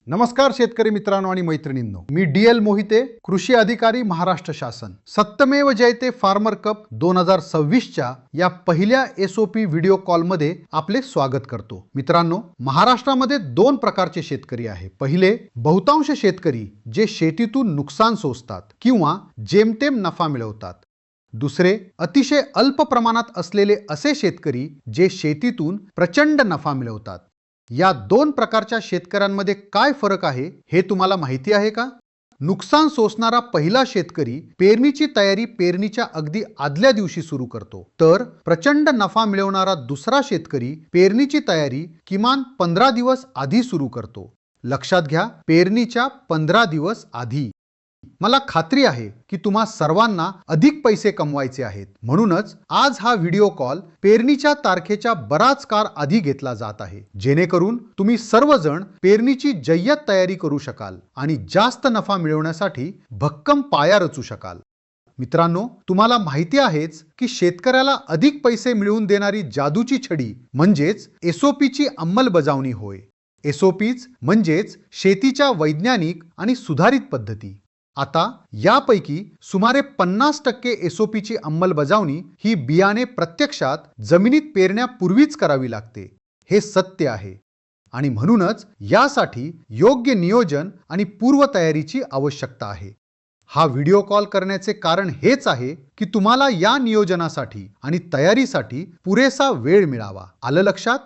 नमस्कार शेतकरी मित्रांनो आणि मैत्रिणींनो, मी DL मोहिते, कृषी अधिकारी, महाराष्ट्र शासन. सत्यमेव जयते फार्मर कप 2026च्या या पहिल्या SOP व्हिडिओ कॉल मध्ये आपले स्वागत करतो. मित्रांनो, महाराष्ट्रामध्ये दोन प्रकारचे शेतकरी आहे. पहिले, बहुतांश शेतकरी जे शेतीतून नुकसान सोसतात किंवा जेमतेम नफा मिळवतात. दुसरे, अतिशय अल्प प्रमाणात असलेले असे शेतकरी जे शेतीतून प्रचंड नफा मिळवतात. या दोन प्रकारच्या शेतकऱ्यांमध्ये काय फरक आहे हे तुम्हाला माहिती आहे का? नुकसान सोसणारा पहिला शेतकरी पेरणीची तयारी पेरणीच्या अगदी आदल्या दिवशी सुरू करतो, तर प्रचंड नफा मिळवणारा दुसरा शेतकरी पेरणीची तयारी किमान 15 दिवस आधी सुरू करतो. लक्षात घ्या, पेरणीच्या 15 दिवस आधी. मला खात्री आहे की तुम्हा सर्वांना अधिक पैसे कमवायचे आहेत. म्हणूनच आज हा व्हिडिओ कॉल पेरणीच्या तारखेच्या बराच काळ आधी घेतला जात आहे, जेणेकरून तुम्ही सर्वजण पेरणीची जय्यत तयारी करू शकाल आणि जास्त नफा मिळवण्यासाठी भक्कम पाया रचू शकाल. मित्रांनो, तुम्हाला माहिती आहेच की शेतकऱ्याला अधिक पैसे मिळवून देणारी जादूची छडी म्हणजेच SOPची अंमलबजावणी होय. SOPच म्हणजेच शेतीच्या वैज्ञानिक आणि सुधारित पद्धती. आता यापैकी सुमारे 50% SOPची अंमलबजावणी ही बियाणे प्रत्यक्षात जमिनीत पेरण्यापूर्वीच करावी लागते. हे सत्य आहे आणि म्हणूनच यासाठी योग्य नियोजन आणि पूर्वतयारीची आवश्यकता आहे. हा व्हिडिओ कॉल करण्याचे कारण हेच आहे की तुम्हाला या नियोजनासाठी आणि तयारीसाठी पुरेसा वेळ मिळावा. आलं लक्षात?